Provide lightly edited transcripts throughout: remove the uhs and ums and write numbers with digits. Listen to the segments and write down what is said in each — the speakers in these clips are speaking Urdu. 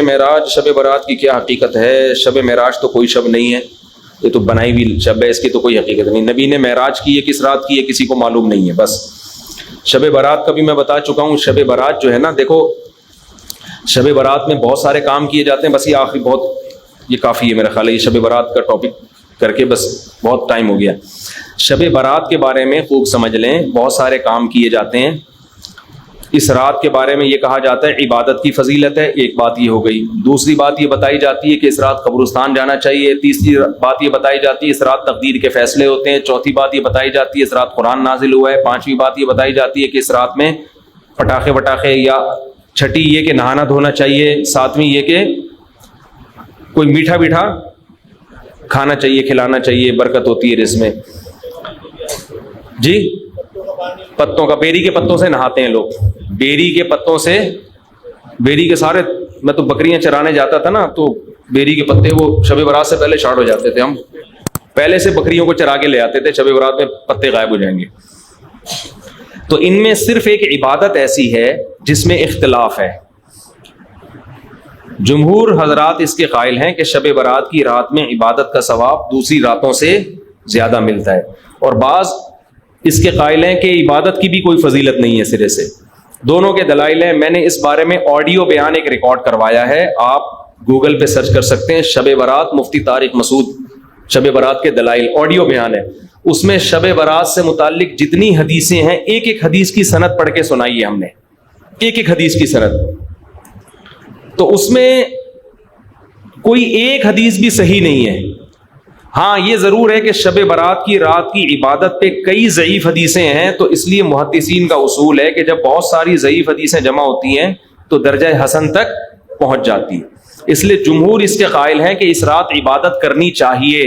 معراج شب برات کی کیا حقیقت ہے؟ شب معراج تو کوئی شب نہیں ہے، یہ تو بنائی ہوئی شب ہے، اس کی تو کوئی حقیقت نہیں۔ نبی نے معراج کی ہے کس رات کی ہے کسی کو معلوم نہیں ہے۔ بس شب برات کا بھی میں بتا چکا ہوں۔ شب برات جو ہے نا، دیکھو شب برات میں بہت سارے کام کیے جاتے ہیں، بس یہ آخری یہ کافی ہے میرا خیال ہے، یہ شب برات کا ٹاپک کر کے بس بہت ٹائم ہو گیا۔ شب برات کے بارے میں خوب سمجھ لیں، بہت سارے کام کیے جاتے ہیں۔ اس رات کے بارے میں یہ کہا جاتا ہے عبادت کی فضیلت ہے، ایک بات یہ ہو گئی۔ دوسری بات یہ بتائی جاتی ہے کہ اس رات قبرستان جانا چاہیے۔ تیسری بات یہ بتائی جاتی ہے اس رات تقدیر کے فیصلے ہوتے ہیں۔ چوتھی بات یہ بتائی جاتی ہے اس رات قرآن نازل ہوا ہے۔ پانچویں بات یہ بتائی جاتی ہے کہ اس رات میں پٹاخے وٹاخے، یا چھٹی یہ کہ نہانا دھونا چاہیے۔ ساتویں یہ کہ کوئی میٹھا میٹھا کھانا چاہیے، کھلانا چاہیے، برکت ہوتی ہے رزق میں۔ جی پتوں کا، بیری کے پتوں سے نہاتے ہیں لوگ، بیری کے پتوں سے، بیری کے سارے، میں تو بکریاں چرانے جاتا تھا نا، تو بیری کے پتے وہ شب برات سے پہلے شارٹ ہو جاتے تھے، ہم پہلے سے بکریوں کو چرا کے لے آتے تھے، شب برات میں پتے غائب ہو جائیں گے۔ تو ان میں صرف ایک عبادت ایسی ہے جس میں اختلاف ہے۔ جمہور حضرات اس کے قائل ہیں کہ شب برات کی رات میں عبادت کا ثواب دوسری راتوں سے زیادہ ملتا ہے، اور بعض اس کے قائل ہیں کہ عبادت کی بھی کوئی فضیلت نہیں ہے سرے سے۔ دونوں کے دلائل ہیں، میں نے اس بارے میں آڈیو بیان ایک ریکارڈ کروایا ہے، آپ گوگل پہ سرچ کر سکتے ہیں، شب برات مفتی طارق مسعود، شب برات کے دلائل، آڈیو بیان ہے۔ اس میں شب برات سے متعلق جتنی حدیثیں ہیں، ایک ایک حدیث کی سند پڑھ کے سنائی ہے ہم نے، ایک ایک حدیث کی سند۔ تو اس میں کوئی ایک حدیث بھی صحیح نہیں ہے۔ ہاں یہ ضرور ہے کہ شب برات کی رات کی عبادت پہ کئی ضعیف حدیثیں ہیں، تو اس لیے محدثین کا اصول ہے کہ جب بہت ساری ضعیف حدیثیں جمع ہوتی ہیں تو درجہ حسن تک پہنچ جاتی ہے۔ اس لیے جمہور اس کے قائل ہیں کہ اس رات عبادت کرنی چاہیے،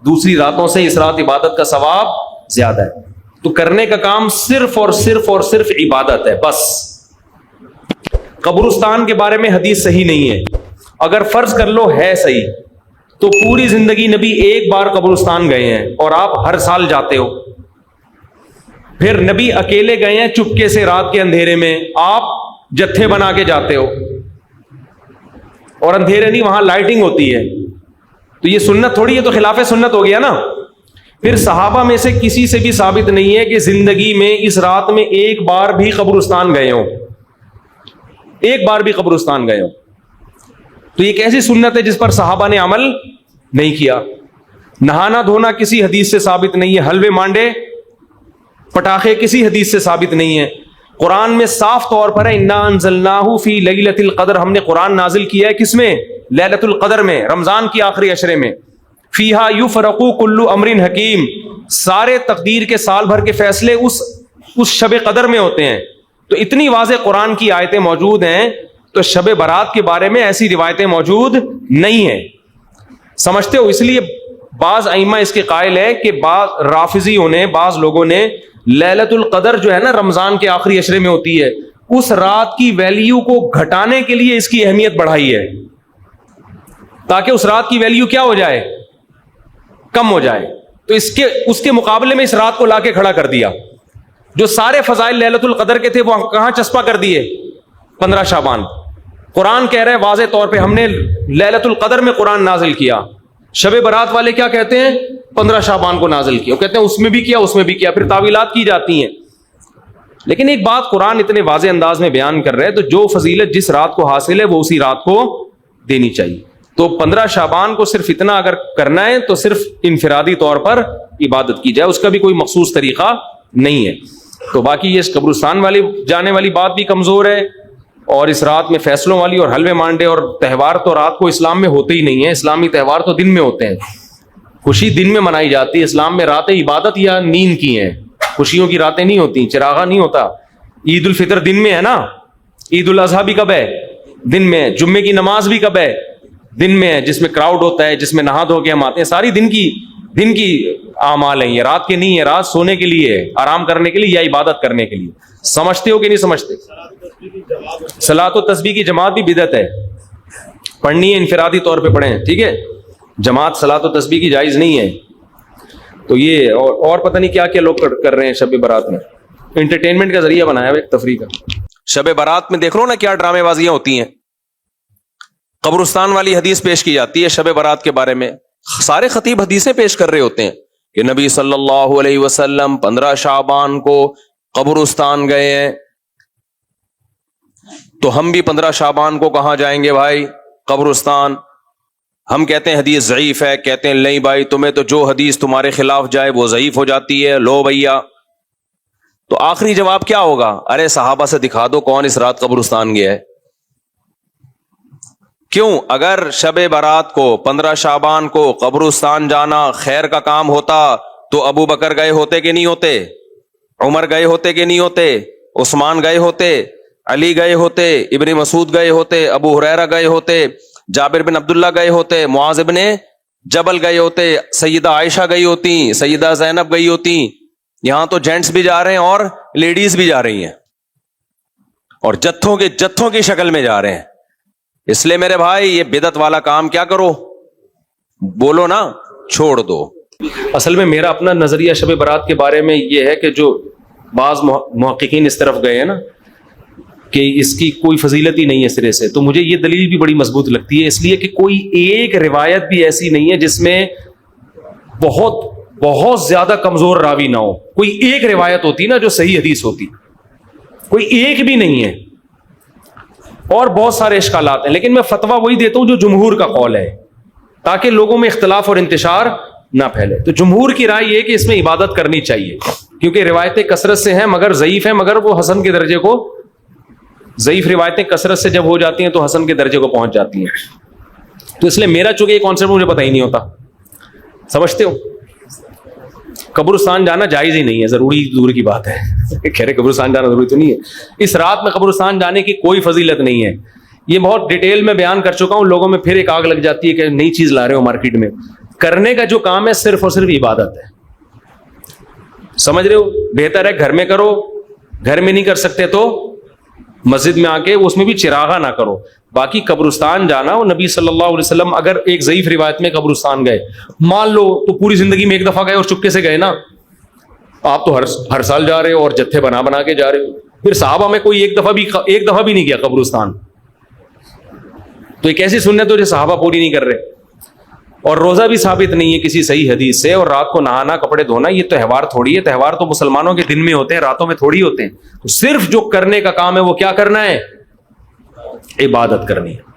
دوسری راتوں سے اس رات عبادت کا ثواب زیادہ ہے۔ تو کرنے کا کام صرف اور صرف اور صرف عبادت ہے، بس۔ قبرستان کے بارے میں حدیث صحیح نہیں ہے، اگر فرض کر لو ہے صحیح، تو پوری زندگی نبی ایک بار قبرستان گئے ہیں اور آپ ہر سال جاتے ہو۔ پھر نبی اکیلے گئے ہیں چپکے سے رات کے اندھیرے میں، آپ جتھے بنا کے جاتے ہو، اور اندھیرے نہیں، وہاں لائٹنگ ہوتی ہے، تو یہ سنت تھوڑی ہے، تو خلاف سنت ہو گیا نا۔ پھر صحابہ میں سے کسی سے بھی ثابت نہیں ہے کہ زندگی میں اس رات میں ایک بار بھی قبرستان گئے ہو، ایک بار بھی قبرستان گئے ہو۔ تو یہ کیسی سنت ہے جس پر صحابہ نے عمل نہیں کیا؟ نہانا دھونا کسی حدیث سے ثابت نہیں ہے، حلوے مانڈے پٹاخے کسی حدیث سے ثابت نہیں ہے۔ قرآن میں صاف طور پر ہے انا انزلناہ فی لیلۃ القدر، ہم نے قرآن نازل کیا ہے کس میں؟ لیلۃ القدر میں، رمضان کی آخری عشرے میں۔ فیہا یفرق کل امر حکیم، سارے تقدیر کے سال بھر کے فیصلے اس شب قدر میں ہوتے ہیں۔ تو اتنی واضح قرآن کی آیتیں موجود ہیں، تو شب برات کے بارے میں ایسی روایتیں موجود نہیں ہیں، سمجھتے ہو؟ اس لیے بعض ائمہ اس کے قائل ہے کہ بعض رافضیوں نے، بعض لوگوں نے لیلۃ القدر جو ہے نا رمضان کے آخری عشرے میں ہوتی ہے، اس رات کی ویلیو کو گھٹانے کے لیے اس کی اہمیت بڑھائی ہے، تاکہ اس رات کی ویلیو کیا ہو جائے؟ کم ہو جائے۔ تو اس کے مقابلے میں اس رات کو لا کے کھڑا کر دیا۔ جو سارے فضائل لیلۃ القدر کے تھے وہ کہاں چسپا کر دیے؟ 15 شعبان۔ قرآن کہہ رہے ہیں واضح طور پہ ہم نے لیلۃ القدر میں قرآن نازل کیا۔ شب برات والے کیا کہتے ہیں؟ 15 شعبان کو نازل کیا، وہ کہتے ہیں اس میں بھی کیا، اس میں بھی کیا، پھر تعویلات کی جاتی ہیں۔ لیکن ایک بات قرآن اتنے واضح انداز میں بیان کر رہے ہیں، تو جو فضیلت جس رات کو حاصل ہے وہ اسی رات کو دینی چاہیے۔ تو 15 شعبان کو صرف اتنا اگر کرنا ہے تو صرف انفرادی طور پر عبادت کی جائے، اس کا بھی کوئی مخصوص طریقہ نہیں ہے۔ تو باقی یہ قبرستان والی جانے والی بات بھی کمزور ہے، اور اس رات میں فیصلوں والی اور حلوے مانڈے اور تہوار تو رات کو اسلام میں ہوتے ہی نہیں ہیں، اسلامی تہوار تو دن میں ہوتے ہیں، خوشی دن میں منائی جاتی ہے۔ اسلام میں راتیں عبادت یا نیند کی ہیں، خوشیوں کی راتیں نہیں ہوتی، چراغا نہیں ہوتا۔ عید الفطر دن میں ہے نا، عید الاضحیٰ بھی کب ہے؟ دن میں ہے۔ جمعے کی نماز بھی کب ہے؟ دن میں ہے، جس میں کراؤڈ ہوتا ہے، جس میں نہا دھو کے ہم آتے ہیں، ساری دن کی اعمال ہیں، یہ رات کے نہیں ہے، رات سونے کے لیے ہے، آرام کرنے کے لیے یا عبادت کرنے کے لیے۔ سمجھتے ہو کہ نہیں سمجھتے؟ صلاۃ و تسبیح کی جماعت بھی بدعت ہے، پڑھنی ہے انفرادی طور پہ پڑھیں، ٹھیک ہے؟ جماعت صلاۃ و تسبیح کی جائز نہیں ہے۔ تو یہ اور پتہ نہیں کیا کیا لوگ کر رہے ہیں شب برات میں، انٹرٹینمنٹ کا ذریعہ بنایا ہے، ایک تفریح کا۔ شب برات میں دیکھ لو نا کیا ڈرامے بازیاں ہوتی ہیں، قبرستان والی حدیث پیش کی جاتی ہے شب برات کے بارے میں. سارے خطیب حدیثیں پیش کر رہے ہوتے ہیں کہ نبی صلی اللہ علیہ وسلم 15 شعبان کو قبرستان گئے ہیں. تو ہم بھی 15 شعبان کو کہاں جائیں گے بھائی؟ قبرستان. ہم کہتے ہیں حدیث ضعیف ہے، کہتے ہیں نہیں بھائی تمہیں تو جو حدیث تمہارے خلاف جائے وہ ضعیف ہو جاتی ہے. لو بھیا، تو آخری جواب کیا ہوگا؟ ارے صحابہ سے دکھا دو کون اس رات قبرستان گیا ہے. کیوں؟ اگر شب برات کو 15 شعبان کو قبرستان جانا خیر کا کام ہوتا تو ابو بکر گئے ہوتے کہ نہیں ہوتے؟ عمر گئے ہوتے کہ نہیں ہوتے؟ عثمان گئے ہوتے؟ علی گئے ہوتے؟ ابن مسعود گئے ہوتے؟ ابو ہریرہ گئے ہوتے؟ جابر بن عبداللہ گئے ہوتے؟ معاذ بن جبل گئے ہوتے؟ سیدہ عائشہ گئی ہوتی؟ سیدہ زینب گئی ہوتی؟ یہاں تو جینٹس بھی جا رہے ہیں اور لیڈیز بھی جا رہی ہیں، اور جتھوں کی شکل میں جا رہے ہیں. اس لیے میرے بھائی یہ بدعت والا کام کیا کرو، بولو نا، چھوڑ دو. اصل میں میرا اپنا نظریہ شب برات کے بارے میں یہ ہے کہ جو بعض محققین اس طرف گئے ہیں نا کہ اس کی کوئی فضیلت ہی نہیں ہے سرے سے، تو مجھے یہ دلیل بھی بڑی مضبوط لگتی ہے، اس لیے کہ کوئی ایک روایت بھی ایسی نہیں ہے جس میں بہت زیادہ کمزور راوی نہ ہو. کوئی ایک روایت ہوتی نا جو صحیح حدیث ہوتی، کوئی ایک بھی نہیں ہے. اور بہت سارے اشکالات ہیں، لیکن میں فتویٰ وہی دیتا ہوں جو جمہور کا قول ہے تاکہ لوگوں میں اختلاف اور انتشار نہ پھیلے. تو جمہور کی رائے یہ کہ اس میں عبادت کرنی چاہیے، کیونکہ روایتیں کثرت سے ہیں مگر ضعیف ہیں، مگر وہ حسن کے درجے کو، ضعیف روایتیں کثرت سے جب ہو جاتی ہیں تو حسن کے درجے کو پہنچ جاتی ہیں. تو اس لیے میرا چونکہ یہ کانسیپٹ مجھے پتہ ہی نہیں ہوتا. سمجھتے ہو؟ قبرستان جانا جائز ہی نہیں ہے، ضروری دور کی بات ہے. خیر قبرستان جانا ضروری تو نہیں ہے. اس رات میں قبرستان جانے کی کوئی فضیلت نہیں ہے. یہ بہت ڈیٹیل میں بیان کر چکا ہوں، لوگوں میں پھر ایک آگ لگ جاتی ہے کہ نئی چیز لا رہے ہو مارکیٹ میں. کرنے کا جو کام ہے صرف اور صرف عبادت ہے. سمجھ رہے ہو؟ بہتر ہے گھر میں کرو، گھر میں نہیں کر سکتے تو مسجد میں آ کے اس میں بھی چراغا نہ کرو. باقی قبرستان جانا، وہ نبی صلی اللہ علیہ وسلم اگر ایک ضعیف روایت میں قبرستان گئے، مان لو تو پوری زندگی میں ایک دفعہ گئے اور چپکے سے گئے نا. آپ تو ہر سال جا رہے ہو اور جتھے بنا کے جا رہے ہو. پھر صحابہ میں کوئی ایک دفعہ بھی نہیں گیا قبرستان، تو ایک ایسی سنت ہے جو صحابہ پوری نہیں کر رہے. اور روزہ بھی ثابت نہیں ہے کسی صحیح حدیث سے. اور رات کو نہانا، کپڑے دھونا، یہ تہوار تھوڑی ہے. تہوار تو مسلمانوں کے دن میں ہوتے ہیں، راتوں میں تھوڑی ہوتے ہیں. تو صرف جو کرنے کا کام ہے وہ کیا کرنا ہے؟ عبادت کرنی ہے.